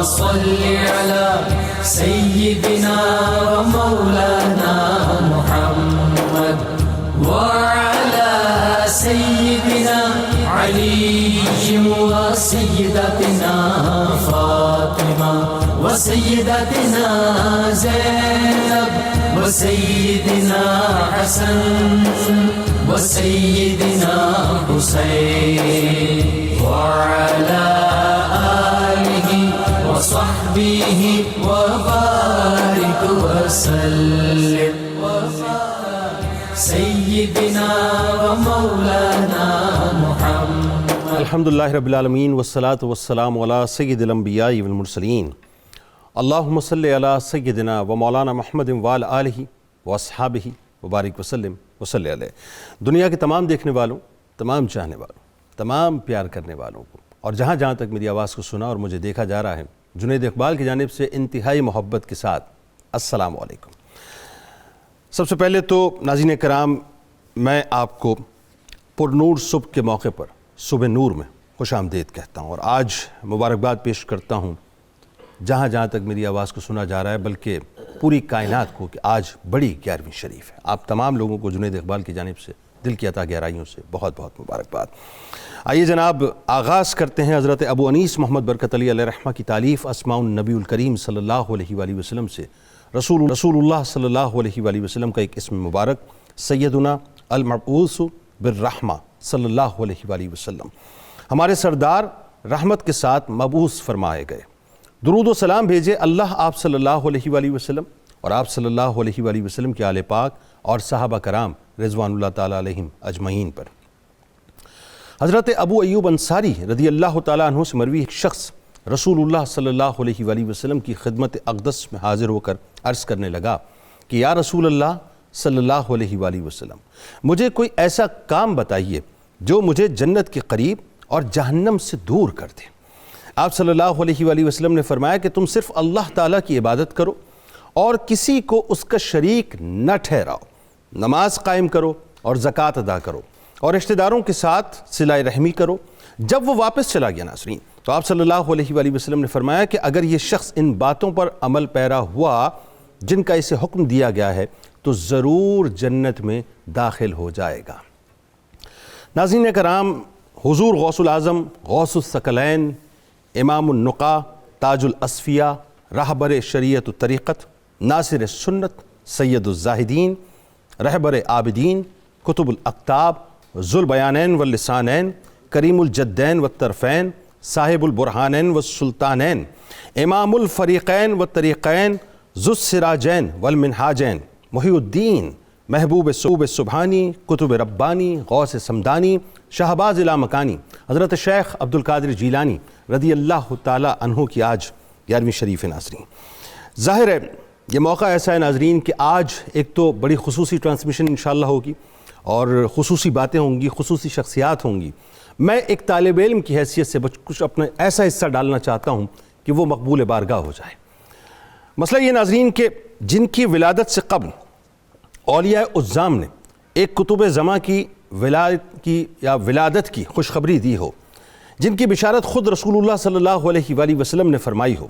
صل على سيدنا ومولانا محمد وعلى سيدنا علي وسيدتنا فاطمة وسيدتنا زينب وسيدنا حسن وسيدنا حسين وعلى آله وصحبه وبارك وسلم سيدنا ومولانا محمد. الحمدللہ رب العالمین والصلاة والسلام علی سید الانبیاء والمرسلین. اللہم صلی علی سیدنا و مولانا محمد وعلی آلہ واصحابہ وبارک وسلم وصلی علیہ. دنیا کے تمام دیکھنے والوں، تمام چاہنے والوں، تمام پیار کرنے والوں کو، اور جہاں جہاں تک میری آواز کو سنا اور مجھے دیکھا جا رہا ہے، جنید اقبال کی جانب سے انتہائی محبت کے ساتھ السلام علیکم. سب سے پہلے تو ناظرین کرام، میں آپ کو پر نور صبح کے موقع پر صبح نور میں خوش آمدید کہتا ہوں، اور آج مبارکباد پیش کرتا ہوں جہاں جہاں تک میری آواز کو سنا جا رہا ہے، بلکہ پوری کائنات کو، کہ آج بڑی 11ویں شریف ہے. آپ تمام لوگوں کو جنید اقبال کی جانب سے دل کی عطا گہرائیوں سے بہت بہت مبارکباد. آئیے جناب، آغاز کرتے ہیں حضرت ابو انیس محمد برکت علی علیہ رحمہ کی تالیف اسماء النبی الکریم صلی اللہ علیہ وآلہ وسلم سے. رسول اللہ صلی اللہ علیہ وآلہ وسلم کا ایک اسم مبارک سیدنا المبعوث بالرحمہ صلی اللہ علیہ وآلہ وسلم، ہمارے سردار رحمت کے ساتھ مبعوث فرمائے گئے. درود و سلام بھیجے اللہ آپ صلی اللہ علیہ وآلہ وسلم اور آپ صلی اللہ علیہ وآلہ وسلم کے آل پاک اور صحابہ کرام رضوان اللہ تعالیٰ علیہم اجمعین پر. حضرت ابو ایوب انصاری رضی اللہ تعالیٰ عنہ سے مروی ایک شخص رسول اللہ صلی اللہ علیہ وآلہ وسلم کی خدمت اقدس میں حاضر ہو کر عرض کرنے لگا کہ یا رسول اللہ صلی اللہ علیہ وآلہ وسلم، مجھے کوئی ایسا کام بتائیے جو مجھے جنت کے قریب اور جہنم سے دور کر دے. آپ صلی اللہ علیہ وآلہ وسلم نے فرمایا کہ تم صرف اللہ تعالیٰ کی عبادت کرو اور کسی کو اس کا شریک نہ ٹھہراؤ، نماز قائم کرو اور زکوٰۃ ادا کرو اور رشتہ داروں کے ساتھ صلہ رحمی کرو. جب وہ واپس چلا گیا ناظرین، تو آپ صلی اللہ علیہ وآلہ وسلم نے فرمایا کہ اگر یہ شخص ان باتوں پر عمل پیرا ہوا جن کا اسے حکم دیا گیا ہے تو ضرور جنت میں داخل ہو جائے گا. ناظرین کرام، حضور غوث العظم، غوث الثقلین، امام النقا، تاج الاصفیاء، رہبر شریعت و طریقت، ناصر سنت، سید الزاہدین، رہبر عابدین، کتب الاقطاب، ذو البیانین واللسانین، کریم الجدین والطرفین، صاحب البرہانین والسلطانین، امام الفریقین والطریقین، ذو السراجین والمنہاجین، محی الدین، محبوب سبحانی، کتب ربانی، غوث سمدانی، شہباز لامکانی، حضرت شیخ عبد القادر جیلانی رضی اللہ تعالیٰ عنہ کی آج 11ویں شریف ناظرین. ظاہر ہے یہ موقع ایسا ہے ناظرین کہ آج ایک تو بڑی خصوصی ٹرانسمیشن انشاءاللہ ہوگی اور خصوصی باتیں ہوں گی، خصوصی شخصیات ہوں گی. میں ایک طالب علم کی حیثیت سے کچھ اپنا ایسا حصہ ڈالنا چاہتا ہوں کہ وہ مقبول بارگاہ ہو جائے. مسئلہ یہ ناظرین کہ جن کی ولادت سے قبل اولیاء عظام نے ایک کتب زماں کی ولادت کی خوشخبری دی ہو، جن کی بشارت خود رسول اللہ صلی اللہ علیہ وآلہ وسلم نے فرمائی ہو،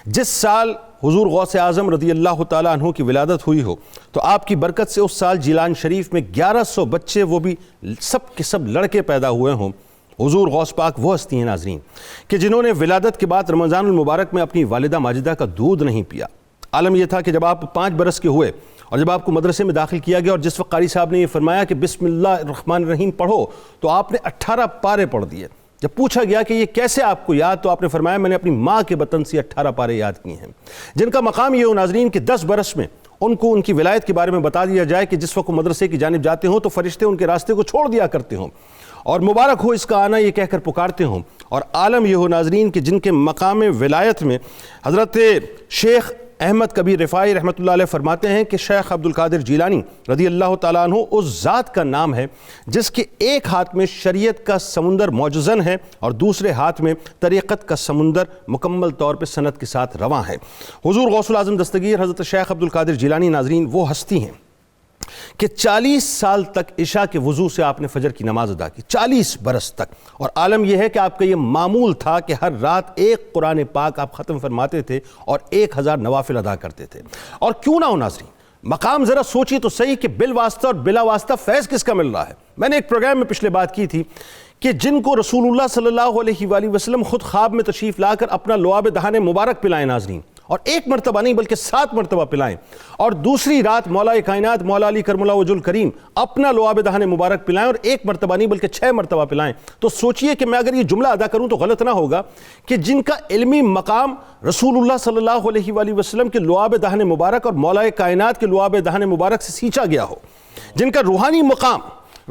جس سال حضور غوث اعظم رضی اللہ تعالیٰ عنہ کی ولادت ہوئی ہو تو آپ کی برکت سے اس سال جیلان شریف میں 1100 بچے، وہ بھی سب کے سب لڑکے پیدا ہوئے ہوں. حضور غوث پاک وہ ہستی ہیں ناظرین کہ جنہوں نے ولادت کے بعد رمضان المبارک میں اپنی والدہ ماجدہ کا دودھ نہیں پیا. عالم یہ تھا کہ جب آپ 5 برس کے ہوئے اور جب آپ کو مدرسے میں داخل کیا گیا اور جس وقت قاری صاحب نے یہ فرمایا کہ بسم اللہ الرحمن الرحیم پڑھو تو آپ نے 18 پارے پڑھ دیے. جب پوچھا گیا کہ یہ کیسے آپ کو یاد، تو آپ نے فرمایا میں نے اپنی ماں کے بطن سے 18 پارے یاد کیے ہیں. جن کا مقام یہ ہو ناظرین کہ 10 برس میں ان کو ان کی ولایت کے بارے میں بتا دیا جائے کہ جس وقت مدرسے کی جانب جاتے ہوں تو فرشتے ان کے راستے کو چھوڑ دیا کرتے ہوں اور مبارک ہو اس کا آنا یہ کہہ کر پکارتے ہوں. اور عالم یہ ہو ناظرین کہ جن کے مقام ولایت میں حضرت شیخ احمد کبیر رفاعی رحمۃ اللہ علیہ فرماتے ہیں کہ شیخ عبد القادر جیلانی رضی اللہ تعالیٰ عنہ اس ذات کا نام ہے جس کے ایک ہاتھ میں شریعت کا سمندر موجزن ہے اور دوسرے ہاتھ میں طریقت کا سمندر مکمل طور پہ سند کے ساتھ رواں ہے. حضور غوث العظم دستگیر حضرت شیخ عبد القادر جیلانی ناظرین وہ ہستی ہیں کہ 40 سال تک عشاء کے وضو سے آپ نے فجر کی نماز ادا کی، 40 برس تک، اور عالم یہ ہے کہ آپ کا یہ معمول تھا کہ ہر رات ایک قرآن پاک آپ ختم فرماتے تھے اور 1000 نوافل ادا کرتے تھے۔ اور کیوں نہ ہو ناظرین، مقام ذرا سوچیے تو صحیح کہ بالواسطہ اور بلا واسطہ فیض کس کا مل رہا ہے۔ میں نے ایک پروگرام میں پچھلے بات کی تھی کہ جن کو رسول اللہ صلی اللہ علیہ وآلہ وسلم خود خواب میں تشریف لا کر اپنا لعاب دہان مبارک پلائیں ناظرین، اور ایک مرتبہ نہیں بلکہ 7 مرتبہ پلائیں، اور دوسری رات مولا کائنات مولا علی کرم اللہ وجہ الکریم اپنا لعاب دہان مبارک پلائیں اور ایک مرتبہ نہیں بلکہ 6 مرتبہ پلائیں، تو سوچئے کہ میں اگر یہ جملہ ادا کروں تو غلط نہ ہوگا کہ جن کا علمی مقام رسول اللہ صلی اللہ علیہ وآلہ وسلم کے لعاب دہان مبارک اور مولا کائنات کے لعاب دہان مبارک سے سینچا گیا ہو، جن کا روحانی مقام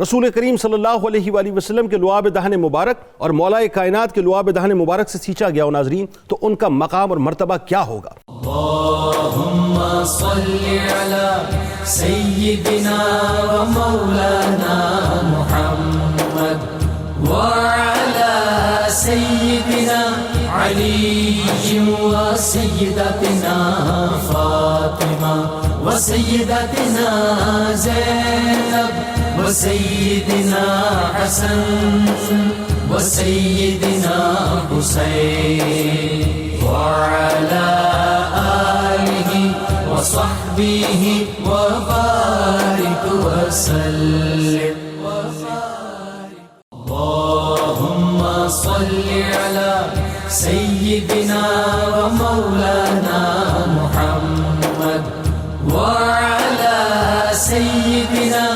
رسول کریم صلی اللہ علیہ وآلہ وسلم کے لعاب دہن مبارک اور مولا کائنات کے لعاب دہن مبارک سے سینچا گیا ہو ناظرین، تو ان کا مقام اور مرتبہ کیا ہوگا؟ اللہم صلی علی سیدنا و مولانا محمد وعلی سیدنا علی و سیدتنا فاطمہ و سیدتنا زینب و سیدنا حسن و سیدنا حسین وعلی آلہ وصحبہ وبارک وسلم۔ اللہم صلی علی سیدنا و مولانا محمد وعلی سیدنا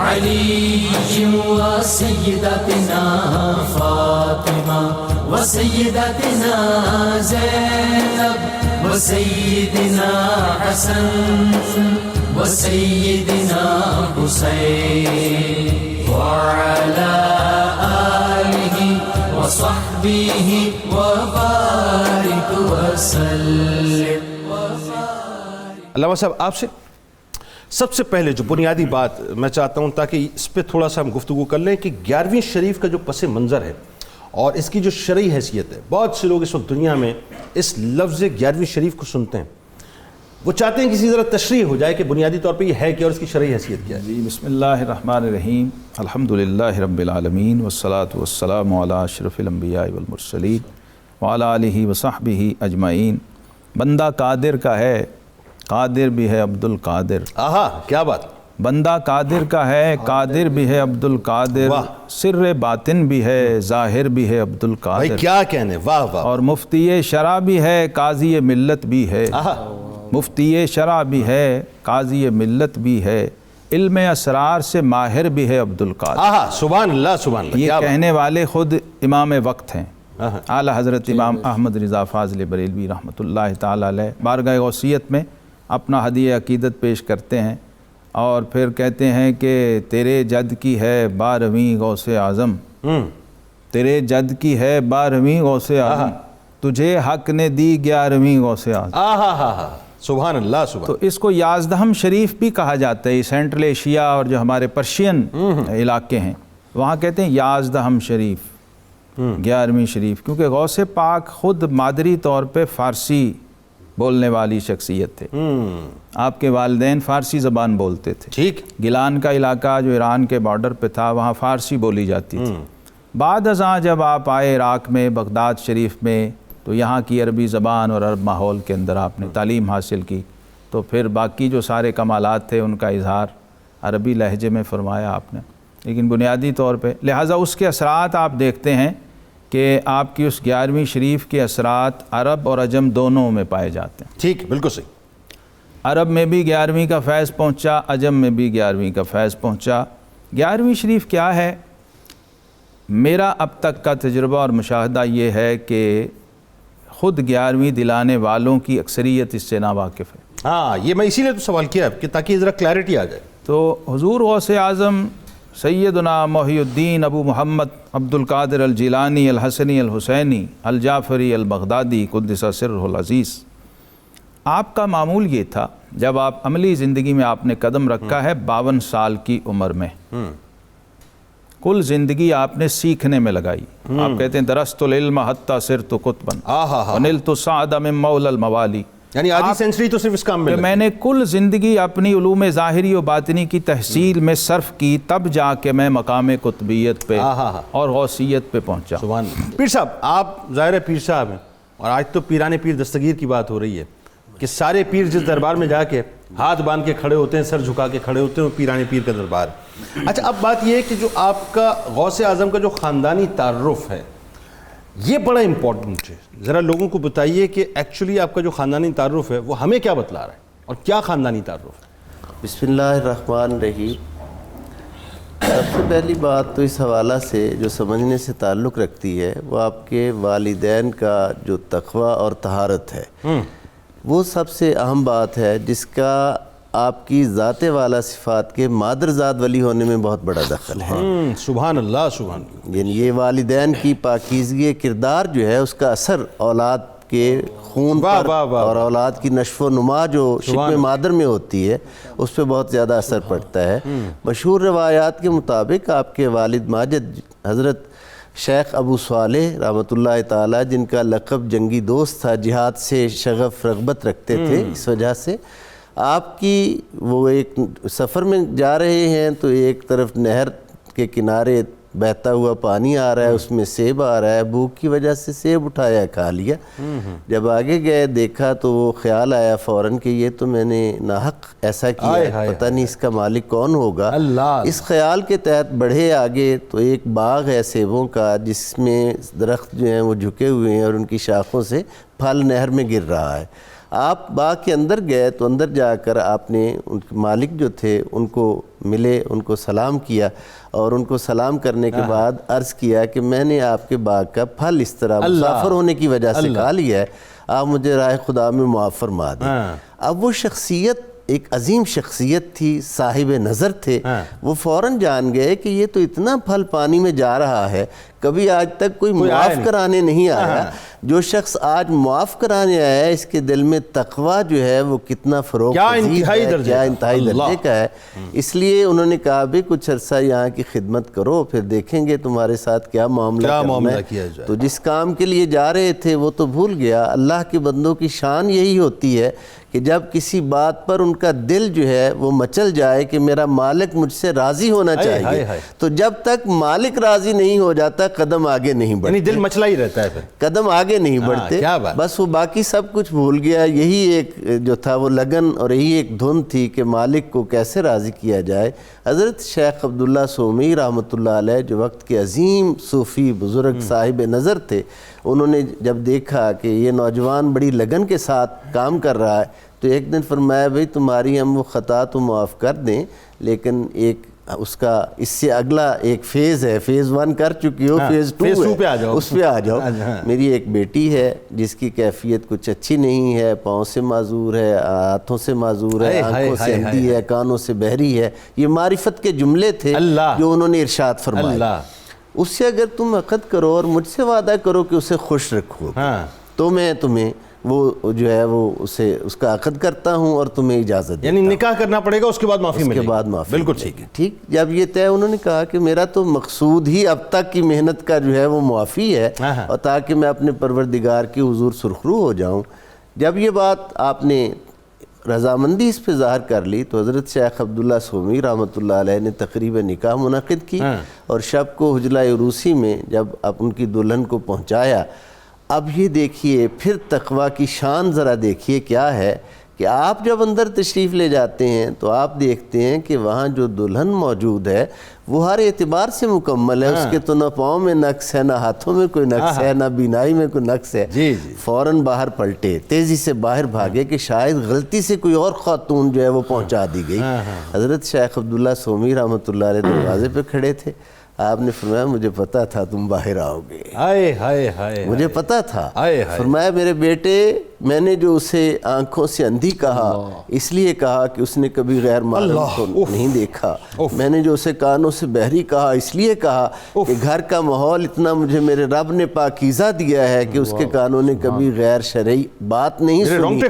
علی و سیدتنا فاطمہ و سیدتنا زینب و سیدنا حسن و سیدنا حسین وعلی آلہ وصحبہ وبارک وسلم۔ علامہ صاحب، آپ سے سب سے پہلے جو بنیادی بات میں چاہتا ہوں تاکہ اس پہ تھوڑا سا ہم گفتگو کر لیں کہ 11ویں شریف کا جو پس منظر ہے اور اس کی جو شرعی حیثیت ہے، بہت سے لوگ اس وقت دنیا میں اس لفظ 11ویں شریف کو سنتے ہیں، وہ چاہتے ہیں کسی طرح تشریح ہو جائے کہ بنیادی طور پہ یہ ہے کیا اور اس کی شرعی حیثیت کیا ہے۔ جی، بسم اللہ الرحمن الرحیم، الحمدللہ رب العالمین والصلاة والسلام علی اشرف الانبیاء والمرسلین وعلی آلہ وصحبہ اجمعین۔ بندہ قادر کا ہے، قادر بھی ہے عبد القادر۔ آہا، کیا بات! بندہ قادر کا ہے، قادر بھی ہے عبد القادر، سر باطن بھی ہے، ظاہر بھی ہے عبد بھائی القادر، کیا کہنے، واہ واہ! اور مفتی شرع بھی ہے، قاضی ملت بھی ہے، آہا، مفتی شرع بھی ہے، قاضی ملت بھی ہے، علم اسرار سے ماہر بھی ہے عبد القادر۔ آہا، سبحان اللہ سبحان اللہ! یہ کیا بات! کہنے والے خود امام وقت ہیں، آہا، اعلیٰ حضرت امام احمد رضا فاضل بریلوی رحمۃ اللہ تعالیٰ علیہ بارگاہ غوثیت میں اپنا ہدیہ عقیدت پیش کرتے ہیں اور پھر کہتے ہیں کہ تیرے جد کی ہے 12ویں غوث اعظم، تیرے جد کی ہے 12ویں غوث اعظم، تجھے حق نے دی 11ویں غوث اعظم۔ آہا ہا ہا، سبحان اللہ سبحان! تو اس کو یازدہم شریف بھی کہا جاتا ہے۔ سینٹرل ایشیا اور جو ہمارے پرشین علاقے ہیں وہاں کہتے ہیں یازدہم شریف، 11ویں شریف، کیونکہ غوث پاک خود مادری طور پہ فارسی بولنے والی شخصیت تھے، آپ کے والدین فارسی زبان بولتے تھے۔ ٹھیک، گیلان کا علاقہ جو ایران کے بارڈر پہ تھا وہاں فارسی بولی جاتی تھی۔ بعد ازاں جب آپ آئے عراق میں بغداد شریف میں تو یہاں کی عربی زبان اور عرب ماحول کے اندر آپ نے تعلیم حاصل کی، تو پھر باقی جو سارے کمالات تھے ان کا اظہار عربی لہجے میں فرمایا آپ نے، لیکن بنیادی طور پہ لہٰذا اس کے اثرات آپ دیکھتے ہیں کہ آپ کی اس 11ویں شریف کے اثرات عرب اور عجم دونوں میں پائے جاتے ہیں۔ ٹھیک، بالکل صحیح۔ عرب میں بھی 11ویں کا فیض پہنچا، عجم میں بھی 11ویں کا فیض پہنچا۔ 11ویں شریف کیا ہے؟ میرا اب تک کا تجربہ اور مشاہدہ یہ ہے کہ خود 11ویں دلانے والوں کی اکثریت اس سے ناواقف ہے۔ ہاں، یہ میں اسی لیے تو سوال کیا کہ تاکہ ذرا کلیئرٹی آ جائے۔ تو حضور غوث اعظم سیدنا محی الدین ابو محمد عبد القادر الجیلانی الحسنی الحسینی الجعفری البغدادی قدس سرہ العزیز، آپ کا معمول یہ تھا جب آپ عملی زندگی میں آپ نے قدم رکھا ہے 52 سال کی عمر میں، کل زندگی آپ نے سیکھنے میں لگائی۔ آپ کہتے ہیں درست العلم حتی صرت قطبا ونلت السعد من مولا الموالی، یعنی آدھی سینچری تو صرف اس کام میں کہ میں نے کل زندگی اپنی علوم ظاہری و باطنی کی تحصیل میں صرف کی، تب جا کے میں مقام قطبیت پہ اور غوثیت پہ پہنچا۔ سبحان اللہ۔ پیر صاحب آپ ظاہر ہے پیر صاحب ہیں، اور آج تو پیران پیر دستگیر کی بات ہو رہی ہے کہ سارے پیر جس دربار میں جا کے ہاتھ باندھ کے کھڑے ہوتے ہیں، سر جھکا کے کھڑے ہوتے ہیں، وہ پیران پیر کا دربار۔ اچھا اب بات یہ ہے کہ جو آپ کا غوث اعظم کا جو خاندانی تعارف ہے یہ بڑا امپورٹنٹ ہے، ذرا لوگوں کو بتائیے کہ ایکچولی آپ کا جو خاندانی تعارف ہے وہ ہمیں کیا بتلا رہا ہے اور کیا خاندانی تعارف ہے؟ بسم اللہ الرحمن الرحیم۔ سب سے پہلی بات تو اس حوالہ سے جو سمجھنے سے تعلق رکھتی ہے وہ آپ کے والدین کا جو تقوی اور طہارت ہے، وہ سب سے اہم بات ہے، جس کا آپ کی ذات والا صفات کے مادرزاد ولی ہونے میں بہت بڑا دخل ہے۔ سبحان اللہ سبحان اللہ۔ یعنی یہ والدین کی پاکیزگی کردار جو ہے اس کا اثر اولاد کے خون پر اور اولاد کی نشو و نما جو شکم مادر میں ہوتی ہے اس پہ بہت زیادہ اثر پڑتا ہے۔ مشہور روایات کے مطابق آپ کے والد ماجد حضرت شیخ ابو صالح رحمۃ اللہ تعالی، جن کا لقب جنگی دوست تھا، جہاد سے شغف رغبت رکھتے تھے، اس وجہ سے آپ کی وہ ایک سفر میں جا رہے ہیں تو ایک طرف نہر کے کنارے بہتا ہوا پانی آ رہا ہے، اس میں سیب آ رہا ہے، بھوک کی وجہ سے سیب اٹھایا کھا لیا۔ جب آگے گئے دیکھا تو وہ خیال آیا فوراً کہ یہ تو میں نے ناحق ایسا کیا ہے، پتہ نہیں اس کا مالک کون ہوگا۔ اس خیال کے تحت بڑھے آگے تو ایک باغ ہے سیبوں کا، جس میں درخت جو ہیں وہ جھکے ہوئے ہیں اور ان کی شاخوں سے پھل نہر میں گر رہا ہے۔ آپ باغ کے اندر گئے تو اندر جا کر آپ نے ان کے مالک جو تھے ان کو ملے، ان کو سلام کیا، اور ان کو سلام کرنے کے بعد عرض کیا کہ میں نے آپ کے باغ کا پھل اس طرح مسافر ہونے کی وجہ سے کھا لیا ہے، آپ مجھے راہ خدا میں معاف فرما دیں۔ اب وہ شخصیت ایک عظیم شخصیت تھی، صاحب نظر تھے، وہ فوراً جان گئے کہ یہ تو اتنا پھل پانی میں جا رہا ہے، کبھی آج تک کوئی معاف کرانے نہیں آیا۔ جو شخص آج معاف کرانے آیا ہے، اس کے دل میں تقوی جو ہے وہ کتنا فروغ پذیر ہے، کیا انتہائی درجے کا ہے۔ اس لیے انہوں نے کہا بھی کچھ عرصہ یہاں کی خدمت کرو، پھر دیکھیں گے تمہارے ساتھ کیا معاملہ کیا جائے۔ تو جس کام کے لیے جا رہے تھے وہ تو بھول گیا۔ اللہ کے بندوں کی شان یہی ہوتی ہے کہ جب کسی بات پر ان کا دل جو ہے وہ مچل جائے کہ میرا مالک مجھ سے راضی ہونا چاہیے، تو جب تک مالک راضی نہیں ہو جاتا قدم آگے نہیں بڑھتے، یعنی دل مچلا ہی رہتا ہے، پھر قدم آگے نہیں بڑھتے، بس وہ باقی سب کچھ بھول گیا۔ یہی ایک جو تھا وہ لگن اور یہی ایک دھن تھی کہ مالک کو کیسے راضی کیا جائے۔ حضرت شیخ عبداللہ سومی رحمۃ اللہ علیہ جو وقت کے عظیم صوفی بزرگ صاحب نظر تھے، انہوں نے جب دیکھا کہ یہ نوجوان بڑی لگن کے ساتھ کام کر رہا ہے تو ایک دن فرمایا بھئی تمہاری ہم وہ خطا تو معاف کر دیں، لیکن ایک اس کا اس سے اگلا ایک فیز ہے، فیز 1 کر چکی ہو، فیز 2 پہ آ جاؤ، اس پہ آ جاؤ۔ میری ایک بیٹی ہے جس کی کیفیت کچھ اچھی نہیں ہے، پاؤں سے معذور ہے، ہاتھوں سے معذور ہے، آنکھوں سے اندھی ہے، کانوں سے بہری ہے۔ یہ معرفت کے جملے تھے جو انہوں نے ارشاد فرمائے۔ اس سے اگر تم عقد کرو اور مجھ سے وعدہ کرو کہ اسے خوش رکھو تو میں تمہیں وہ جو ہے وہ اسے اس کا عقد کرتا ہوں اور تمہیں اجازت، یعنی نکاح کرنا پڑے گا، اس کے بعد معافی ملے گی، اس کے بعد معافی، بالکل ٹھیک ہے۔ ٹھیک، جب یہ طے انہوں نے کہا کہ میرا تو مقصود ہی اب تک کی محنت کا جو ہے وہ معافی ہے، اور تاکہ میں اپنے پروردگار کی حضور سرخرو ہو جاؤں۔ جب یہ بات آپ نے رضامندی اس پہ ظاہر کر لی تو حضرت شیخ عبداللہ سومی رحمۃ اللہ علیہ نے تقریب نکاح منعقد کی، اور شب کو حجلہ عروسی میں جب آپ ان کی دلہن کو پہنچایا۔ اب یہ دیکھیے پھر تقوی کی شان ذرا دیکھیے کیا ہے کہ آپ جب اندر تشریف لے جاتے ہیں تو آپ دیکھتے ہیں کہ وہاں جو دلہن موجود ہے وہ ہر اعتبار سے مکمل ہے، اس کے تو نہ پاؤں میں نقص ہے، نہ ہاتھوں میں کوئی نقص ہے، نہ بینائی میں کوئی نقص ہے۔ فوراً باہر پلٹے، تیزی سے باہر بھاگے کہ شاید غلطی سے کوئی اور خاتون جو ہے وہ پہنچا دی گئی۔ حضرت شیخ عبداللہ سومی رحمۃ اللہ علیہ دروازے پہ کھڑے تھے، آپ نے فرمایا مجھے پتا تھا تم باہر آؤ گے، مجھے پتا تھا۔ فرمایا میرے بیٹے، میں نے جو اسے آنکھوں سے اندھی کہا اس لیے کہا کہ اس نے کبھی غیر محرم کو نہیں دیکھا، میں نے جو اسے کانوں سے بہری کہا اس لیے کہا کہ گھر کا ماحول اتنا مجھے میرے رب نے پاکیزہ دیا ہے کہ اس کے کانوں نے کبھی غیر شرعی بات نہیں سنی،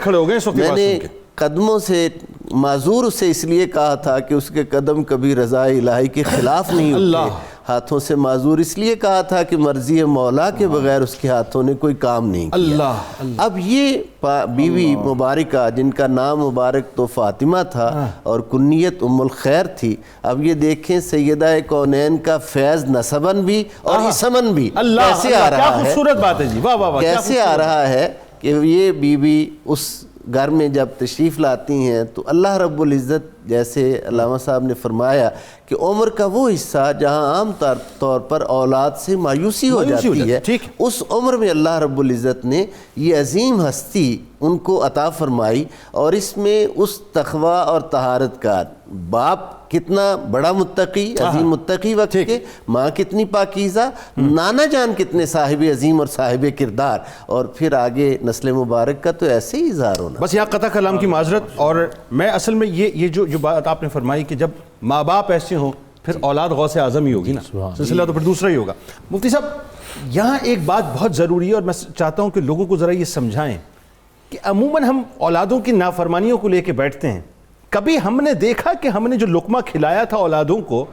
میں نے قدموں سے معذور اسے اس لیے کہا تھا کہ اس کے قدم کبھی رضا الہی کے خلاف نہیں ہوتے، ہاتھوں سے معذور اس لیے کہا تھا کہ مرضی مولا کے بغیر اس کے ہاتھوں نے کوئی کام نہیں کیا۔ اللہ اب یہ بیوی مبارکہ جن کا نام مبارک تو فاطمہ تھا اور کنیت ام الخیر تھی، اب یہ دیکھیں سیدہ کونین کا فیض نسباً بھی اور اسماً بھی کیسے آ رہا ہے، کیا خوبصورت بات ہے جی، واہ واہ واہ، کیسے آ رہا ہے کہ یہ بیوی اس گھر میں جب تشریف لاتی ہیں تو اللہ رب العزت جیسے علامہ صاحب نے فرمایا کہ عمر کا وہ حصہ جہاں عام طور پر اولاد سے مایوسی ہو جاتی ہے، اس عمر میں اللہ رب العزت نے یہ عظیم ہستی ان کو عطا فرمائی، اور اس میں اس تقوی اور طہارت کا باپ کتنا بڑا متقی، عظیم متقی وقت کے، ماں کتنی پاکیزہ، نانا جان کتنے صاحب عظیم اور صاحب کردار، اور پھر آگے نسل مبارک کا تو ایسے ہی اظہار ہونا۔ بس یہاں قطع کلام کی معذرت، اور میں اصل میں یہ جو بات آپ نے فرمائی کہ جب ماں باپ ایسے ہوں پھر اولاد غوث اعظم ہی ہوگی نا، سلسلہ تو پھر دوسرا ہی ہوگا۔ مفتی صاحب یہاں ایک بات بہت ضروری ہے، اور میں چاہتا ہوں کہ لوگوں کو ذرا یہ سمجھائیں کہ عموماً ہم اولادوں کی نافرمانیوں کو لے کے بیٹھتے ہیں، کبھی ہم نے دیکھا کہ ہم نے جو لقمہ کھلایا تھا اولادوں کو،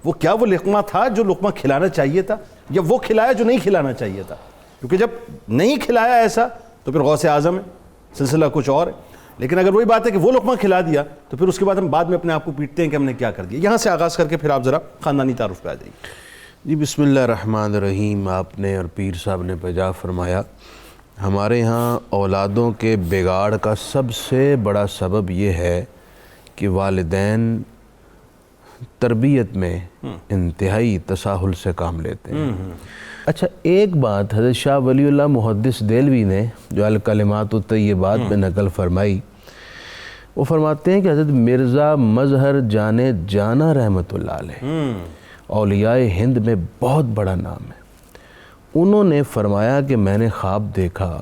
وہ کیا وہ لقمہ تھا جو لقمہ کھلانا چاہیے تھا، یا وہ کھلایا جو نہیں کھلانا چاہیے تھا؟ کیونکہ جب نہیں کھلایا ایسا تو پھر غوث اعظم ہے، سلسلہ کچھ اور ہے۔ لیکن اگر وہی بات ہے کہ وہ لقمہ کھلا دیا تو پھر اس کے بعد ہم بعد میں اپنے آپ کو پیٹتے ہیں کہ ہم نے کیا کر دیا۔ یہاں سے آغاز کر کے پھر آپ ذرا خاندانی تعارف پہ آ جائیے۔ جی بسم اللہ الرحمن الرحیم۔ آپ نے اور پیر صاحب نے بجا فرمایا، ہمارے ہاں اولادوں کے بگاڑ کا سب سے بڑا سبب یہ ہے کہ والدین تربیت میں انتہائی تساہل سے کام لیتے ہیں۔ اچھا ایک بات حضرت شاہ ولی اللہ محدث دہلوی نے جو الکلمات الطیبات میں نقل فرمائی، وہ فرماتے ہیں کہ حضرت مرزا مظہر جان جانا رحمۃ اللہ علیہ اولیاء ہند میں بہت بڑا نام ہے، انہوں نے فرمایا کہ میں نے خواب دیکھا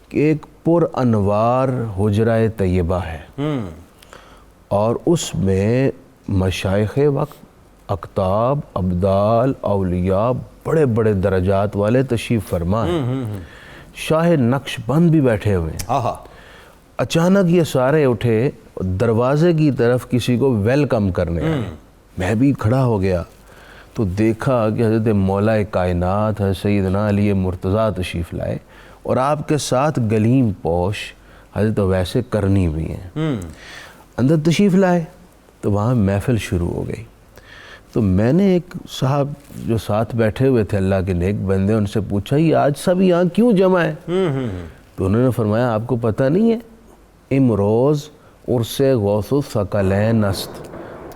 کہ ایک پر انوار حجرہ طیبہ ہے، اور اس میں مشائخ وقت، اقطاب، ابدال، اولیاء، بڑے بڑے درجات والے تشریف فرما ہیں، شاہ نقش بند بھی بیٹھے ہوئے ہیں۔ اچانک یہ سارے اٹھے دروازے کی طرف کسی کو ویلکم کرنے آئے، میں بھی کھڑا ہو گیا تو دیکھا کہ حضرت مولا کائنات حضرت سیدنا علی مرتضیٰ تشریف لائے، اور آپ کے ساتھ گلیم پوش حضرت ویسے کرنی بھی ہیں، اندر تشریف لائے تو وہاں محفل شروع ہو گئی۔ تو میں نے ایک صاحب جو ساتھ بیٹھے ہوئے تھے اللہ کے نیک بندے، ان سے پوچھا یہ آج سب یہاں کیوں جمع ہے؟ تو انہوں نے فرمایا آپ کو پتہ نہیں ہے، امروز عرس غوث الثقلین است،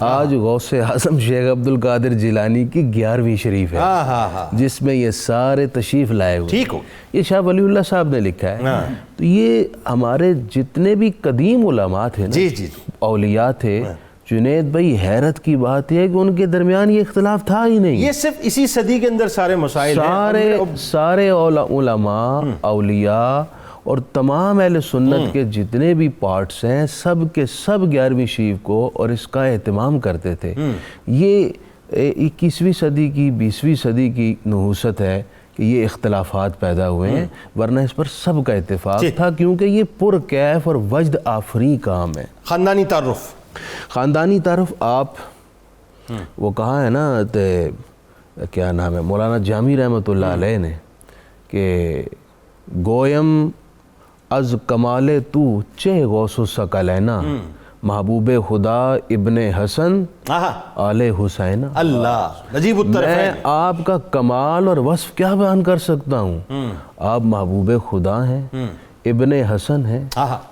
آج غوث اعظم شیخ عبد القادر جیلانی کی 11ویں شریف ہے، جس میں یہ سارے تشریف لائے ہوئے۔ ٹھیک ہو، یہ شاہ ولی اللہ صاحب نے لکھا ہے۔ تو یہ ہمارے جتنے بھی قدیم علماء تھے نا، اولیاء تھے، جنید بھائی حیرت کی بات یہ ہے کہ ان کے درمیان یہ اختلاف تھا ہی نہیں۔ یہ صرف اسی صدی کے اندر سارے مسائل ہیں، سارے علماء، اولیاء اور تمام اہل سنت کے جتنے بھی پارٹس ہیں، سب کے سب 11ویں شریف کو اور اس کا اہتمام کرتے تھے۔ یہ 21ویں صدی کی 20ویں صدی کی نحوست ہے کہ یہ اختلافات پیدا ہوئے ہیں، ورنہ اس پر سب کا اتفاق تھا، کیونکہ یہ پرکیف اور وجد آفری کام ہے۔ خاندانی تعارف، خاندانی تعارف آپ وہ کہا ہے نا، کیا نام ہے، مولانا جامی رحمۃ اللہ علیہ نے کہ گویم از کمال تو چہ غوث الثقلینا، محبوب خدا ابن حسن آل حسین۔ اللہ نجیب الطرفین، میں آپ کا کمال اور وصف کیا بیان کر سکتا ہوں؟ آپ محبوب خدا ہیں، ابن حسن ہے،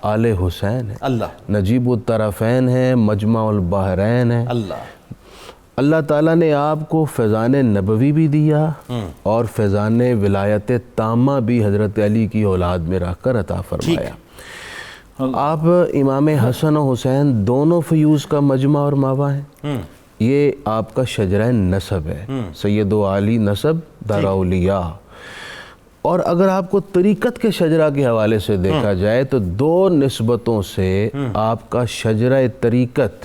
آل حسین ہے، اللہ نجیب الطرفین ہے، مجمع البحرین ہے۔ اللہ تعالیٰ نے آپ کو فیضان نبوی بھی دیا اور فیضان ولایت تامہ بھی حضرت علی کی اولاد میں رکھ کر عطا فرمایا۔ آپ امام حسن و حسین دونوں فیوز کا مجمع اور ماوا ہیں۔ یہ آپ کا شجرہ نسب ہے، سید و علی نسب در اولیاء۔ اور اگر آپ کو طریقت کے شجرہ کے حوالے سے دیکھا جائے تو 2 نسبتوں سے آپ کا شجرہ طریقت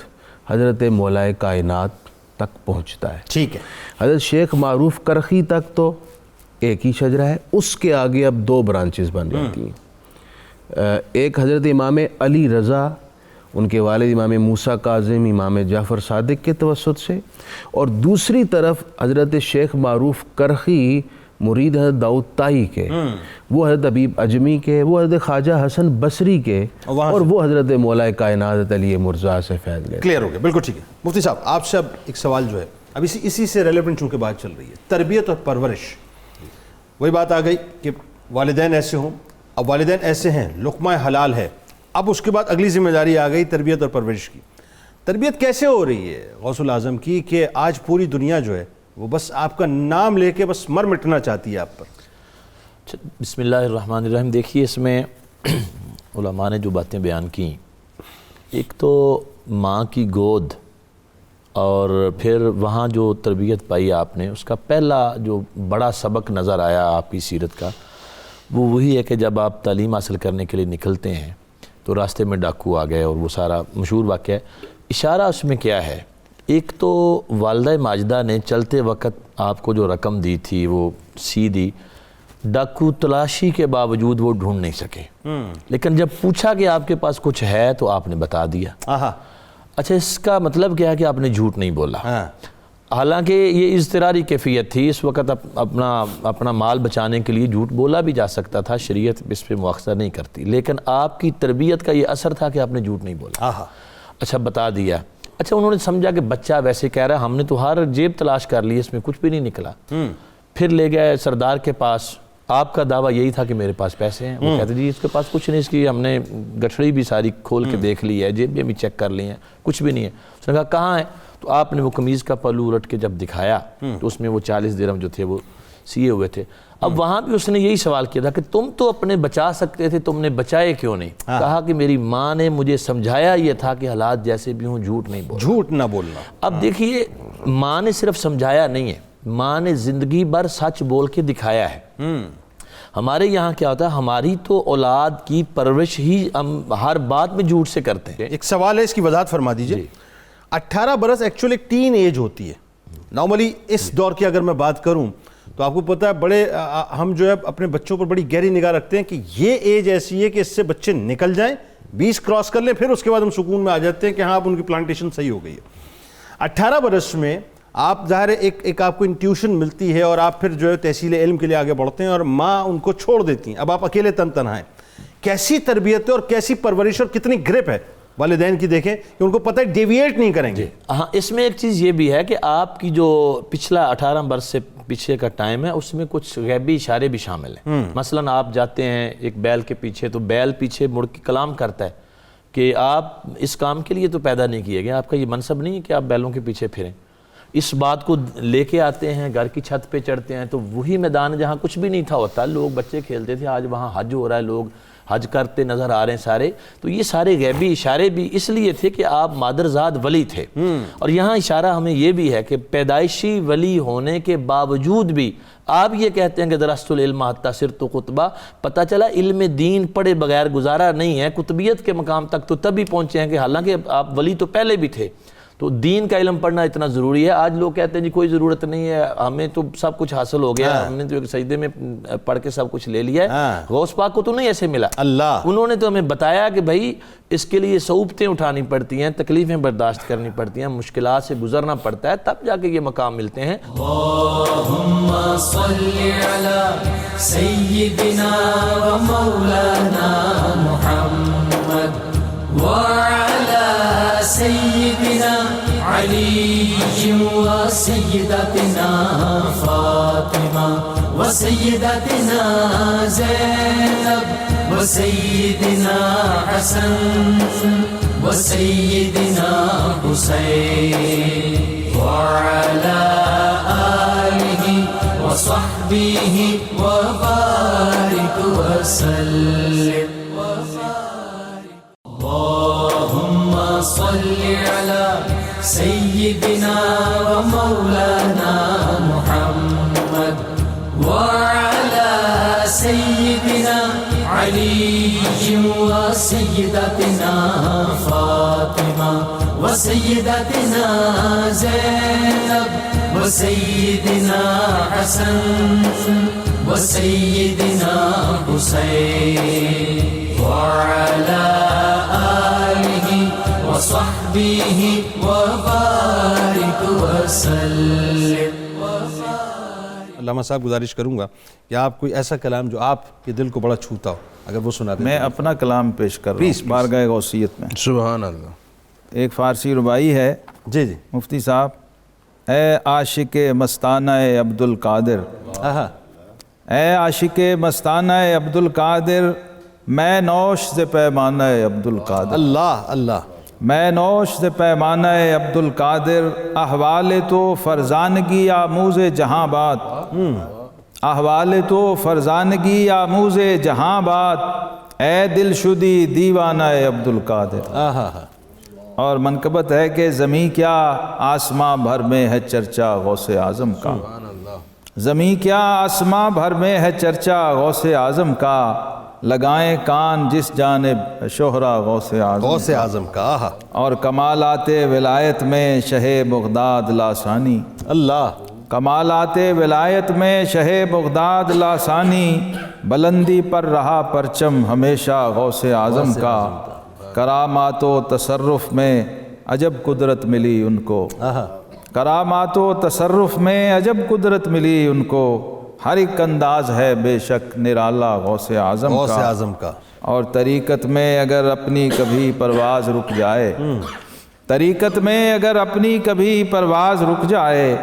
حضرت مولا کائنات تک پہنچتا ہے۔ ٹھیک ہے، حضرت شیخ معروف کرخی تک تو ایک ہی شجرہ ہے، اس کے آگے اب 2 برانچز بن جاتی ہیں۔ ایک حضرت امام علی رضا ان کے والد امام موسیٰ کاظم امام جعفر صادق کے توسط سے، اور دوسری طرف حضرت شیخ معروف کرخی مرید حضرت داؤد طائی کے، وہ حضرت حبیب اجمی کے، وہ حضرت خواجہ حسن بصری کے، اور وہ حضرت مولا کائنات حضرت علی مرزا سے فیض لے۔ کلیئر ہو گیا، بالکل ٹھیک ہے۔ مفتی صاحب آپ سے اب ایک سوال جو ہے اب اسی سے ریلیونٹ چونکہ بات چل رہی ہے، تربیت اور پرورش، وہی بات آ گئی کہ والدین ایسے ہوں، اب والدین ایسے ہیں، لقمہ حلال ہے، اب اس کے بعد اگلی ذمہ داری آ گئی تربیت اور پرورش کی۔ تربیت کیسے ہو رہی ہے غوث الاعظم کی کہ آج پوری دنیا جو ہے وہ بس آپ کا نام لے کے بس مر مٹنا چاہتی ہے آپ پر؟ بسم اللہ الرحمن الرحیم۔ دیکھیے اس میں علماء نے جو باتیں بیان کی، ایک تو ماں کی گود اور پھر وہاں جو تربیت پائی آپ نے، اس کا پہلا جو بڑا سبق نظر آیا آپ کی سیرت کا، وہ وہی ہے کہ جب آپ تعلیم حاصل کرنے کے لیے نکلتے ہیں تو راستے میں ڈاکو آ گئے، اور وہ سارا مشہور واقعہ ہے۔ اشارہ اس میں کیا ہے؟ ایک تو والدہ ماجدہ نے چلتے وقت آپ کو جو رقم دی تھی وہ سی دی، ڈاکو تلاشی کے باوجود وہ ڈھونڈ نہیں سکے، لیکن جب پوچھا کہ آپ کے پاس کچھ ہے تو آپ نے بتا دیا۔ اچھا، اس کا مطلب کیا ہے کہ آپ نے جھوٹ نہیں بولا، حالانکہ یہ اضطراری کیفیت تھی، اس وقت اپنا مال بچانے کے لیے جھوٹ بولا بھی جا سکتا تھا، شریعت اس پہ مؤاخذہ نہیں کرتی، لیکن آپ کی تربیت کا یہ اثر تھا کہ آپ نے جھوٹ نہیں بولا۔ اچھا، بتا دیا۔ اچھا، انہوں نے سمجھا کہ بچہ ویسے کہہ رہا ہے، ہم نے تو ہر جیب تلاش کر لی، اس میں کچھ بھی نہیں نکلا۔ پھر لے گئے سردار کے پاس، آپ کا دعویٰ یہی تھا کہ میرے پاس پیسے ہیں، وہ کہتے جی اس کے پاس کچھ نہیں، اس کی ہم نے گٹھڑی بھی ساری کھول کے دیکھ لی ہے، جیبیں بھی چیک کر لی ہیں، کچھ بھی نہیں ہے۔ اس نے کہا کہاں ہے؟ تو آپ نے وہ قمیض کا پہلو الٹ کے جب دکھایا تو اس میں وہ 40 درہم جو تھے وہ سیے ہوئے تھے۔ اب وہاں بھی اس نے یہی سوال کیا تھا کہ تم تو اپنے بچا سکتے تھے، تم نے بچائے کیوں نہیں؟ کہا کہ میری ماں نے مجھے سمجھایا یہ تھا کہ حالات جیسے بھی ہوں جھوٹ نہیں بولنا، جھوٹ نہ بولنا۔ اب دیکھیے، ماں نے صرف سمجھایا نہیں ہے، ماں نے زندگی بھر سچ بول کے دکھایا ہے۔ ہمارے یہاں کیا ہوتا ہے، ہماری تو اولاد کی پرورش ہی ہم ہر بات میں جھوٹ سے کرتے ہیں۔ ایک سوال ہے، اس کی وضاحت فرما دیجئے۔ 18 برس ایکچولی ایک ٹین ایج ہوتی ہے نارملی، اس دور کی اگر میں بات کروں تو آپ کو پتہ ہے بڑے ہم جو ہے اپنے بچوں پر بڑی گہری نگاہ رکھتے ہیں کہ یہ ایج ایسی ہے کہ اس سے بچے نکل جائیں، 20 کراس کر لیں، پھر اس کے بعد ہم سکون میں آ جاتے ہیں کہ ہاں اب ان کی پلانٹیشن صحیح ہو گئی ہے۔ 18 برس میں آپ ظاہر ہے ایک آپ کو انٹیوشن ملتی ہے، اور آپ پھر جو ہے تحصیل علم کے لیے آگے بڑھتے ہیں، اور ماں ان کو چھوڑ دیتی ہیں، اب آپ اکیلے تنہا ہیں۔ کیسی تربیت ہے اور کیسی پرورش اور کتنی گرپ ہے والدین کی، دیکھیں کہ ان کو پتہ ہے ڈیویٹ نہیں کریں گے۔ ہاں، اس میں ایک چیز یہ بھی ہے کہ آپ کی جو پچھلا 18 برس سے پیچھے کا ٹائم ہے، اس میں کچھ غیبی اشارے بھی شامل ہیں۔ مثلا آپ جاتے ہیں ایک بیل کے پیچھے، تو بیل پیچھے مڑ کے کلام کرتا ہے کہ آپ اس کام کے لیے تو پیدا نہیں کیے گئے، آپ کا یہ منصب نہیں ہے کہ آپ بیلوں کے پیچھے پھریں۔ اس بات کو لے کے آتے ہیں، گھر کی چھت پہ چڑھتے ہیں، تو وہی میدان جہاں کچھ بھی نہیں تھا ہوتا، لوگ بچے کھیلتے تھے، آج وہاں حج ہو رہا ہے، لوگ حج کرتے نظر آ رہے ہیں سارے۔ تو یہ سارے غیبی اشارے بھی اس لیے تھے کہ آپ مادرزاد ولی تھے، اور یہاں اشارہ ہمیں یہ بھی ہے کہ پیدائشی ولی ہونے کے باوجود بھی آپ یہ کہتے ہیں کہ درست العلم حتی صرت قطبہ، پتہ چلا علم دین پڑھے بغیر گزارا نہیں ہے، قطبیت کے مقام تک تو تبھی پہنچے ہیں کہ حالانکہ آپ ولی تو پہلے بھی تھے۔ تو دین کا علم پڑھنا اتنا ضروری ہے۔ آج لوگ کہتے ہیں جی کوئی ضرورت نہیں ہے، ہمیں تو سب کچھ حاصل ہو گیا، ہم نے تو ایک سجدے میں پڑھ کے سب کچھ لے لیا ہے۔ غوث پاک کو تو نہیں ایسے ملا، انہوں نے تو ہمیں بتایا کہ بھائی اس کے لیے صعوبتیں اٹھانی پڑتی ہیں، تکلیفیں برداشت کرنی پڑتی ہیں، مشکلات سے گزرنا پڑتا ہے، تب جا کے یہ مقام ملتے ہیں۔ اللہم صلی علی سیدنا و مولانا محمد وعلی سیدنا علی و سیدتنا فاطمہ و سیدتنا زینب و سیدنا حسن و سیدنا حسین وعلی آلہ و صحبہ و بارک وسلم۔ اللہم صلی علی سیدنا و مولانا محمد وعلی سیدنا علی و سیدتنا فاطمہ و سیدتنا زینب و سیدنا حسن و سیدنا حسین وعلی آلہ وصحبه وبارك وسلم. علامہ صاحب گزارش کروں گا کہ آپ کوئی ایسا کلام جو آپ کے دل کو بڑا چھوتا ہو اگر وہ سنا دیں. میں اپنا کلام پیش کر رہا ہوں بارگاہ غوثیت میں. سبحان اللہ. ایک فارسی ربائی ہے جی جی مفتی صاحب. اے عاشق مستانہ عبد القادر، اے عاشق مستانہ عبد القادر، میں نوش ز پیمانہ عبد القادر. اللہ اللہ. میں نوش ز پیمانہ عبد القادر، احوال تو فرزانگی آموز جہاں بات، احوال تو فرزانگی آموز جہاں بات، اے دل شدی دیوانہ عبد القادر. اور منقبت ہے کہ زمیں کیا آسماں بھر میں ہے چرچا غوث اعظم کا، زمیں کیا آسماں بھر میں ہے چرچا غوث اعظم کا، لگائیں کان جس جانب شہرا غوث اعظم کا. اور کمالات ولایت میں شہ بغداد لاسانی، اللہ. کمالات ولایت میں شہ بغداد لاسانی، بلندی پر رہا پرچم ہمیشہ غوث اعظم کا. کرامات و تصرف میں عجب قدرت ملی ان کو، کرامات و تصرف میں عجب قدرت ملی ان کو، ہر ایک انداز ہے بے شک نرالا غوث اعظم کا. اور طریقت میں اگر اپنی کبھی پرواز رک جائے، طریقت میں اگر اپنی کبھی پرواز رک جائے،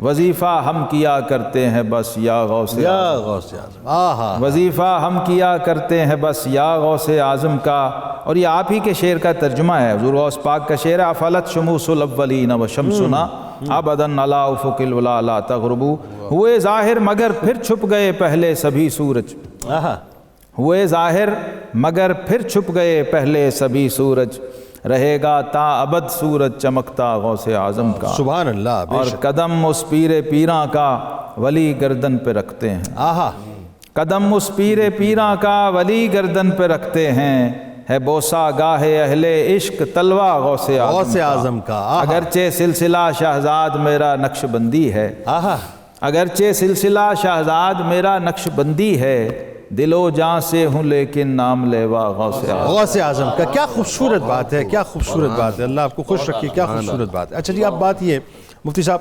وظیفہ ہم کیا کرتے ہیں بس یا غوث اعظم، وظیفہ ہم کیا کرتے ہیں بس یا غوث اعظم کا. اور یہ آپ ہی کے شعر کا ترجمہ ہے، حضور غوث پاک کا شعر ہے. افلت شموس الاولین وشمسنا ابدا علی افق الولا لا تغرب، ہوئے ظاہر مگر پھر چھپ گئے پہلے سبھی سورج، ہوئے ظاہر مگر پھر چھپ گئے پہلے سبھی سورج، رہے گا تا ابد سورج چمکتا غوث اعظم کا. سبحان اللہ. اور قدم اس پیر پیراں کا ولی گردن پہ رکھتے ہیں، قدم اس پیر پیراں کا ولی گردن پہ رکھتے ہیں، ہے بوسا گاہ اہل عشق تلوہ غوث اعظم کا. اگرچہ سلسلہ شہزاد میرا نقش بندی ہے، اگرچہ سلسلہ شہزاد میرا نقش بندی ہے، دل و جان سے ہوں لیکن نام لیوا غوث اعظم کا. کیا خوبصورت بات ہے، کیا خوبصورت بات ہے. اللہ آپ کو خوش رکھیے. کیا خوبصورت بات ہے. اچھا جی، اب بات یہ مفتی صاحب،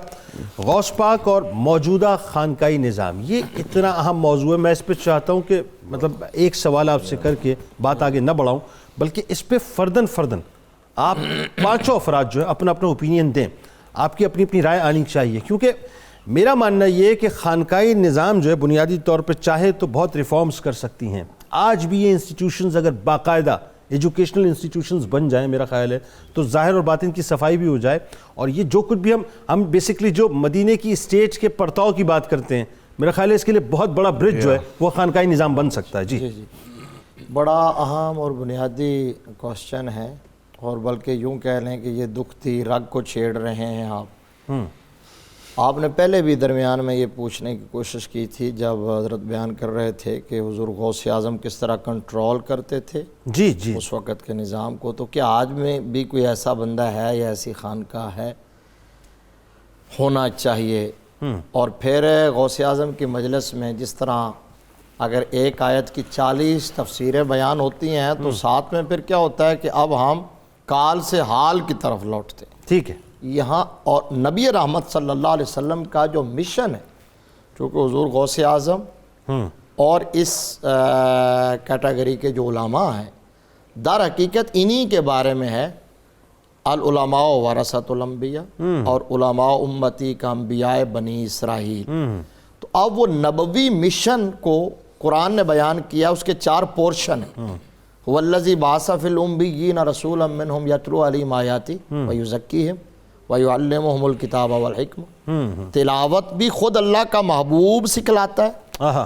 غوث پاک اور موجودہ خانقاہی نظام، یہ اتنا اہم موضوع ہے. میں اس پہ چاہتا ہوں کہ مطلب ایک سوال آپ سے کر کے بات آگے نہ بڑھاؤں، بلکہ اس پہ فرداً آپ پانچوں افراد جو ہے اپنا اپنا اوپینین دیں. آپ کی اپنی اپنی رائے آنی چاہیے، کیونکہ میرا ماننا یہ ہے کہ خانقاہی نظام جو ہے بنیادی طور پہ چاہے تو بہت ریفارمز کر سکتی ہیں. آج بھی یہ انسٹیٹیوشنز اگر باقاعدہ ایجوکیشنل انسٹیٹیوشنز بن جائیں، میرا خیال ہے تو ظاہر اور باطن کی صفائی بھی ہو جائے. اور یہ جو کچھ بھی ہم بیسکلی جو مدینے کی اسٹیج کے پرتاؤ کی بات کرتے ہیں، میرا خیال ہے اس کے لیے بہت بڑا برج جو ہے وہ خانقاہی نظام بن سکتا ہے. جی بڑا اہم اور بنیادی کوشچن ہے، اور بلکہ یوں کہہ لیں کہ یہ دکھتی رگ کو چھیڑ رہے ہیں آپ. آپ نے پہلے بھی درمیان میں یہ پوچھنے کی کوشش کی تھی جب حضرت بیان کر رہے تھے کہ حضور غوث اعظم کس طرح کنٹرول کرتے تھے جی اس وقت کے نظام کو. تو کیا آج میں بھی کوئی ایسا بندہ ہے یا ایسی خانقاہ ہے؟ ہونا چاہیے. اور پھر غوث اعظم کی مجلس میں جس طرح اگر ایک آیت کی 40 تفسیریں بیان ہوتی ہیں تو ساتھ میں پھر کیا ہوتا ہے کہ اب ہم کال سے حال کی طرف لوٹتے ہیں. ٹھیک ہے. یہاں اور نبی رحمت صلی اللہ علیہ وسلم کا جو مشن ہے، چونکہ حضور غوث اعظم اور اس کیٹیگری کے جو علماء ہیں، در حقیقت انہی کے بارے میں ہے العلماء ورثۃ الانبیاء اور علماء امتی کا انبیاء بنی اسرائیل. تو اب وہ نبوی مشن کو قرآن نے بیان کیا، اس کے 4 پورشن ہیں. والذی بعث فی الامبیین رسولا منہم یتلو علیہم آیاتی ویزکیہم وَيُعَلِّمُهُمُ الْكِتَابَ وَالْحِکْمَ. تلاوت بھی خود اللہ کا محبوب سکھلاتا ہے،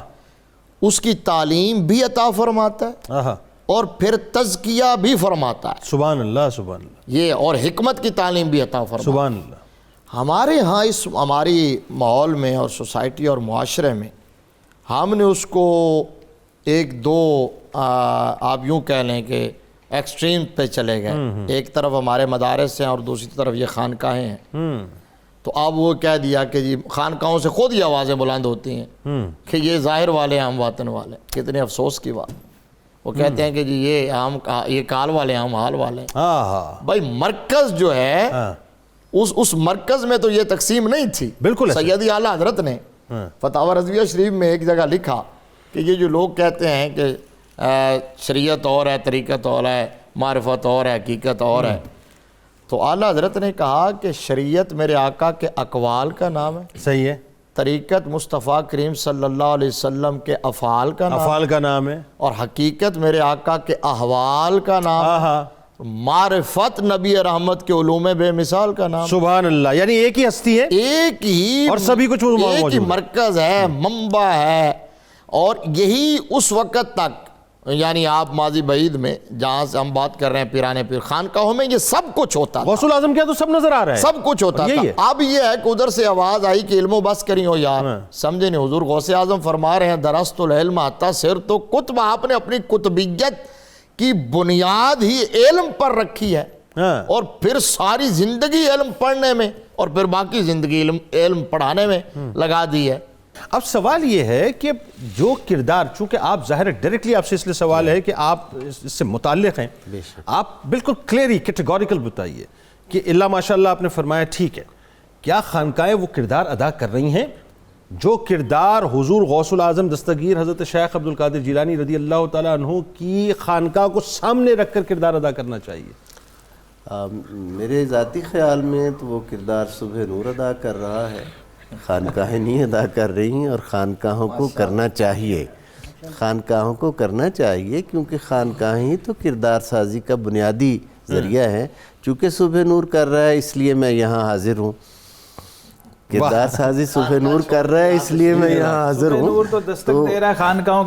اس کی تعلیم بھی عطا فرماتا ہے، اور پھر تزکیہ بھی فرماتا ہے. سبحان اللہ سبحان اللہ. یہ اور حکمت کی تعلیم بھی عطا فرماتا ہے. سبحان اللہ. ہمارے ہاں اس ہماری ماحول میں اور سوسائٹی اور معاشرے میں ہم نے اس کو ایک دو آپ یوں کہہ لیں کہ ایکسٹریم پہ چلے گئے. ایک طرف ہمارے مدارس ہیں اور دوسری طرف یہ خانقاہیں ہیں. تو اب وہ کہہ دیا کہ جی خانقاہوں سے خود ہی آوازیں بلند ہوتی ہیں کہ یہ ظاہر والے ہیں ہم باطن والے. کتنے افسوس کی بات. وہ کہتے ہیں کہ جی یہ کال والے ہیں، ہم حال والے ہیں۔ ہاں ہاں بھائی مرکز جو ہے اس مرکز میں تو یہ تقسیم نہیں تھی۔ بالکل سیدی اعلیٰ حضرت نے فتاوی رضویہ شریف میں ایک جگہ لکھا کہ یہ جو لوگ کہتے ہیں کہ شریعت اور ہے، طریقت اور ہے، معرفت اور ہے، حقیقت اور ہے، تو اعلیٰ حضرت نے کہا کہ شریعت میرے آقا کے اقوال کا نام ہے، صحیح ہے، طریقت مصطفیٰ کریم صلی اللہ علیہ وسلم کے افعال کا نام افعال کا نام ہے، اور حقیقت میرے آقا کے احوال کا نام ہے، معرفت نبی رحمت کے علوم بے مثال کا نام۔ سبحان اللہ، یعنی ایک ہی ہستی ہے، ایک ہی اور سبھی کچھ ایک ہی مرکز ہے، منبع ہے، اور یہی اس وقت تک، یعنی آپ ماضی بعید میں جہاں سے ہم بات کر رہے ہیں پیرانے پیر خانقاہوں میں یہ سب کچھ ہوتا تھا، غوث الاعظم کیا تو سب نظر آ رہا ہے، سب کچھ ہوتا تھا۔ اب یہ ہے کہ ادھر سے آواز آئی کہ علم و بس کری ہو یار، سمجھے نہیں؟ حضور غوث اعظم فرما رہے ہیں درست العلم حتی صرت کتب، آپ نے اپنی کتبیت کی بنیاد ہی علم پر رکھی ہے، اور پھر ساری زندگی علم پڑھنے میں اور پھر باقی زندگی علم پڑھانے میں لگا دی ہے۔ اب سوال یہ ہے کہ جو کردار، چونکہ آپ ظاہر ڈائریکٹلی آپ سے اس لیے سوال ہے کہ آپ اس سے متعلق ہیں، آپ بالکل کلیئرلی کیٹیگوریکل بتائیے کہ اللہ ماشاءاللہ آپ نے فرمایا ٹھیک ہے، کیا خانقاہیں وہ کردار ادا کر رہی ہیں جو کردار حضور غوث الاعظم دستگیر حضرت شیخ عبد القادر جیلانی رضی اللہ تعالیٰ عنہ کی خانقاہ کو سامنے رکھ کر کردار ادا کرنا چاہیے؟ میرے ذاتی خیال میں تو وہ کردار صبح نور ادا کر رہا ہے، خانقاہیں نہیں ادا کر رہی ہیں، اور خانقاہوں کو کرنا چاہیے، خانقاہوں کو کرنا چاہیے، کیونکہ خانقاہیں تو کردار سازی کا بنیادی ذریعہ ہے۔ چونکہ صبح نور کر رہا ہے اس لیے میں یہاں حاضر ہوں، کردار سازی صبح نور کر رہا ہے اس لیے میں یہاں حاضر ہوں۔ نور تو دستک دے رہا ہے خانقاہوں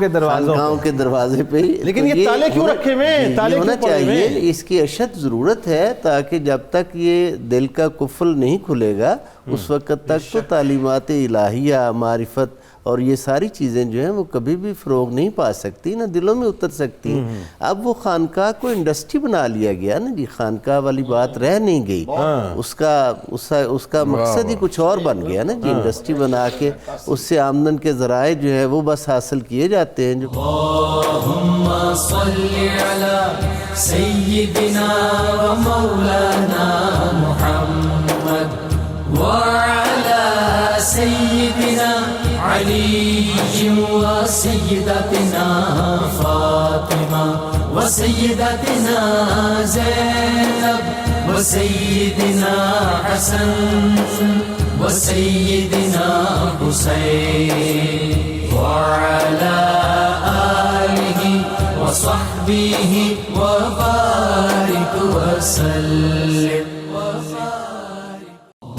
کے دروازے پہ ہی، لیکن یہ تالے کیوں رکھے ہوئے؟ تالے ہونا چاہیے، اس کی اشد ضرورت ہے، تاکہ جب تک یہ دل کا قفل نہیں کھلے گا اس وقت تک تو تعلیمات الہیہ، معرفت اور یہ ساری چیزیں جو ہیں وہ کبھی بھی فروغ نہیں پا سکتی، نہ دلوں میں اتر سکتی۔ اب وہ خانقاہ کو انڈسٹری بنا لیا گیا نا جی، خانقاہ والی بات رہ نہیں گئی، اس کا مقصد ہی کچھ اور بن گیا نا جی، انڈسٹری بنا کے اس سے آمدن کے ذرائع جو ہے وہ بس حاصل کیے جاتے ہیں۔ اللہم صلی علی سیدنا و مولانا محمد وعلی سیدنا علی و سیدتنا فاطمہ و سیدتنا زینب و سیدنا حسن و سیدنا حسین وعلی آلہ و صحبہ و بارک وسلم۔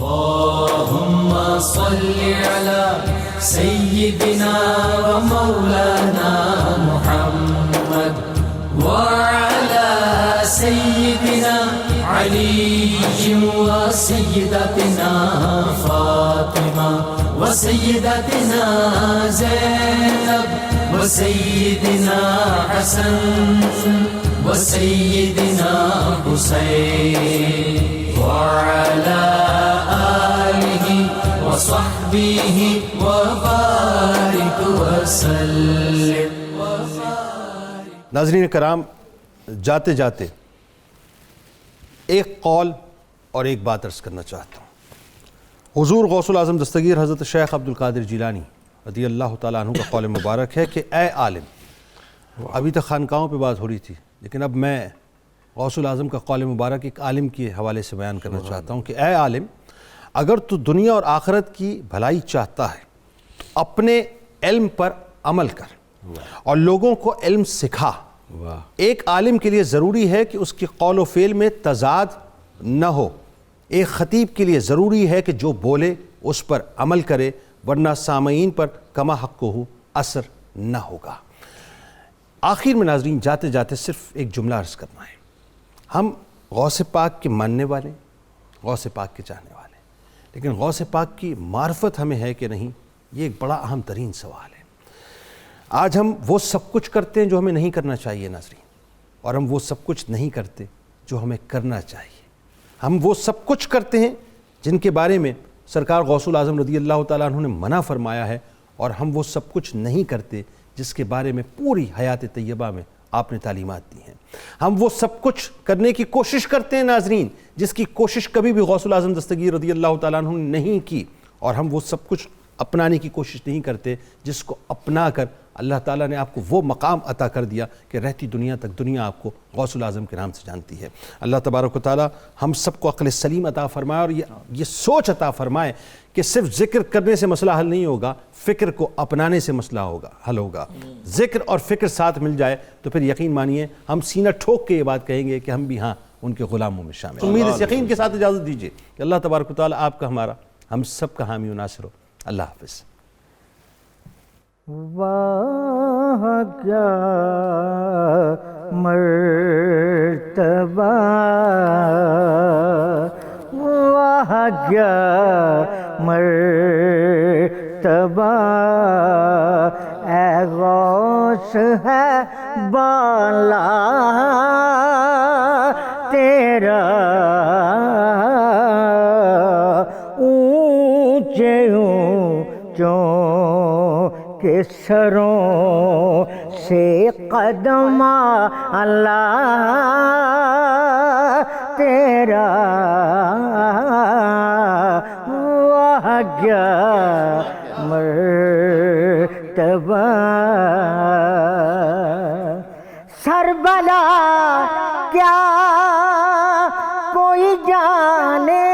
اللہم صلی علی سیدنا و مولانا محمد وعلی سیدنا علی و سیدتنا فاطمہ و سیدتنا زینب و سیدنا حسن و سیدنا حسین وعلی آلہ و صحبہ و بارک وسلم۔ ناظرین کرام، جاتے جاتے ایک قول اور ایک بات عرض کرنا چاہتا ہوں۔ حضور غوث الاعظم دستگیر حضرت شیخ عبد القادر جیلانی رضی اللہ تعالیٰ عنہ کا قول مبارک ہے کہ اے عالم، ابھی تک خانقاہوں پہ بات ہو رہی تھی لیکن اب میں غوث الاعظم کا قول مبارک ایک عالم کے حوالے سے بیان کرنا چاہتا ہوں کہ اے عالم، اگر تو دنیا اور آخرت کی بھلائی چاہتا ہے تو اپنے علم پر عمل کر اور لوگوں کو علم سکھا۔ ایک عالم کے لیے ضروری ہے کہ اس کی قول و فعل میں تضاد نہ ہو۔ ایک خطیب کے لیے ضروری ہے کہ جو بولے اس پر عمل کرے، ورنہ سامعین پر کما حق ہو اثر نہ ہوگا۔ آخر میں ناظرین، جاتے جاتے صرف ایک جملہ عرض کرنا ہے۔ ہم غوث پاک کے ماننے والے، غوث پاک کے چاہنے والے، لیکن غوث پاک کی معرفت ہمیں ہے کہ نہیں، یہ ایک بڑا اہم ترین سوال ہے۔ آج ہم وہ سب کچھ کرتے ہیں جو ہمیں نہیں کرنا چاہیے ناظرین، اور ہم وہ سب کچھ نہیں کرتے جو ہمیں کرنا چاہیے۔ ہم وہ سب کچھ کرتے ہیں جن کے بارے میں سرکار غوث الاعظم رضی اللہ تعالیٰ عنہ نے منع فرمایا ہے، اور ہم وہ سب کچھ نہیں کرتے جس کے بارے میں پوری حیات طیبہ میں آپ نے تعلیمات دی ہیں. ہم وہ سب کچھ کرنے کی کوشش کرتے ہیں ناظرین جس کی کوشش کبھی بھی غوث الاعظم دستگیر رضی اللہ تعالیٰ عنہ نے نہیں کی, اور ہم وہ سب کچھ اپنانے کی کوشش نہیں کرتے جس کو اپنا کر اللہ تعالیٰ نے آپ کو وہ مقام عطا کر دیا کہ رہتی دنیا تک دنیا آپ کو غوث الاعظم کے نام سے جانتی ہے. اللہ تبارک و تعالیٰ ہم سب کو عقل سلیم عطا فرمائے, اور یہ سوچ عطا فرمائے کہ صرف ذکر کرنے سے مسئلہ حل نہیں ہوگا, فکر کو اپنانے سے مسئلہ حل ہوگا. ذکر اور فکر ساتھ مل جائے تو پھر یقین مانیے ہم سینہ ٹھوک کے یہ بات کہیں گے کہ ہم بھی ہاں ان کے غلاموں میں شامل ہیں. امید اس یقین کے ساتھ اجازت دیجیے کہ اللہ تبارک و تعالیٰ آپ کا, ہمارا, ہم سب کا حامی و ناصر ہو. اللہ حافظ. واہ کیا مرتبہ، واہ کیا مرتبہ، اے غوث ہے بالا تیرا، اونچے اونچوں کے سروں سے قدم اللہ تیرا، واہ کیا مرتبہ، سربلا کیا کوئی جانے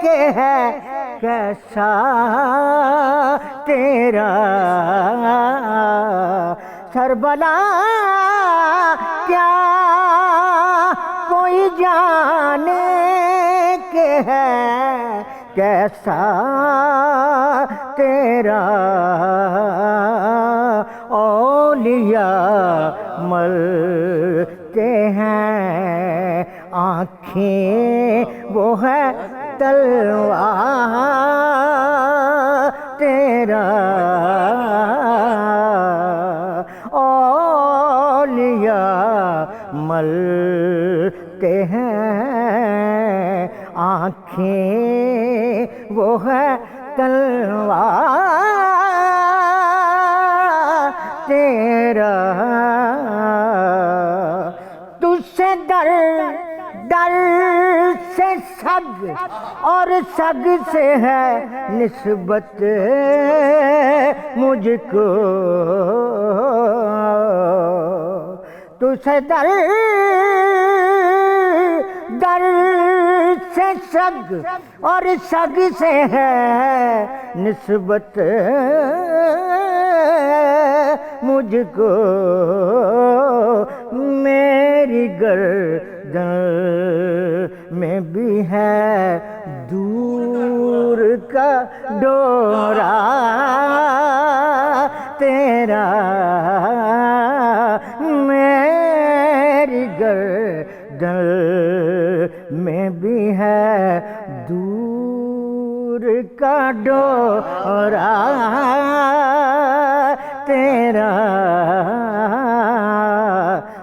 کہ ہے کیسا تیرا، سربلا کیا کوئی جانے کہ ہے کیسا تیرا، اولیاء ملتے ہیں آنکھیں وہ ہے تلوار تیرا، اولیاء ملتے ہیں آنکھیں وہ ہے تلوار تیرا، تجھ سے در در سے سگ اور سگ سے ہے نسبت مجھ کو، تجھ سے در در سے سگ اور سگ سے ہے نسبت مجھ کو، میری گردن میں بھی ہے دور کا ڈورا تیرا، میری گردن میں بھی ہے دور کا ڈورا تیرا،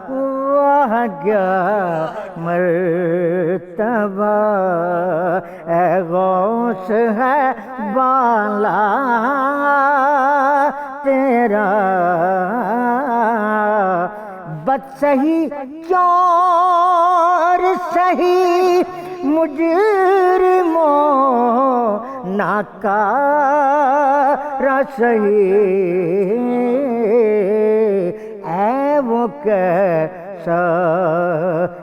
واہ کیا مرتبہ، اے غوث ہے بالا تیرا، بد سہی چور سہی مجرموں ناکارہ سہی، اے وہ کیسا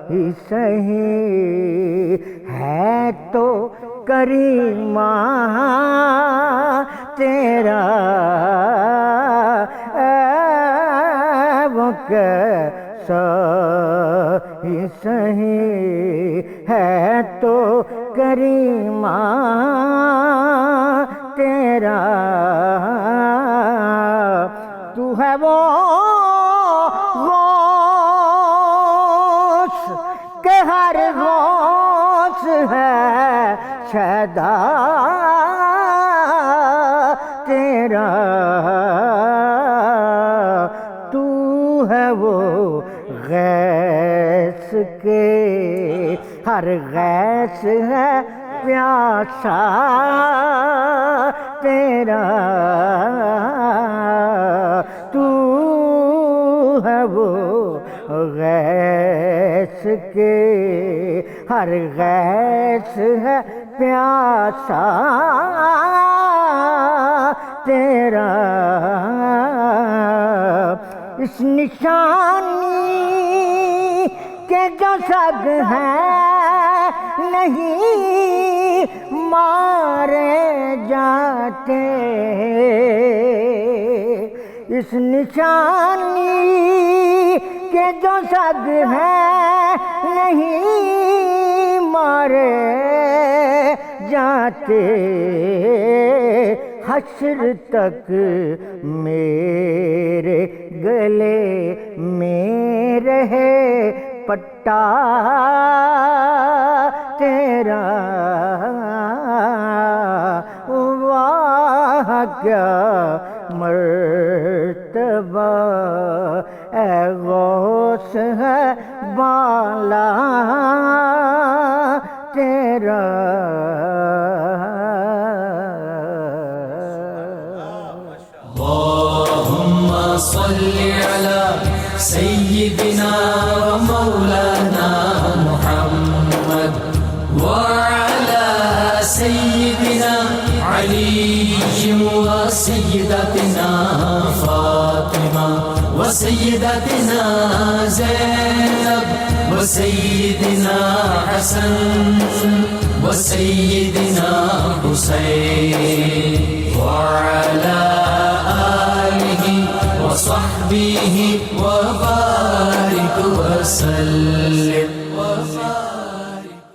ہی سہی ہے تو کریمہ تیرا، اے وہ کیسا ہی سہی ہے تو کریمہ تیرا، تو ہے وہ غوث کہ ہر غوث ہے شیدا تیرا، تو ہے وہ غیث کے ہر غیث ہے پیاسا تیرا، تو ہے وہ غیث کے ہر غیث ہے پیاسا تیرا، اس نشانی کے جو سگ ہیں نہیں مارے جاتے، اس نشانی کے جو سگ ہیں نہیں مارے جاتے، حشر تک میرے گلے میں رہے پٹا تیرا، واہ کیا مرتبہ اے غوث ہے بالا تیرا۔ اللهم صل على سيدنا ومولانا محمد وعلى سيدنا علي وسيدتنا فاطمة وسيدتنا زينب وسيدنا حسن وسيدنا حسين وعلى آله وصحبه وبارك وسلم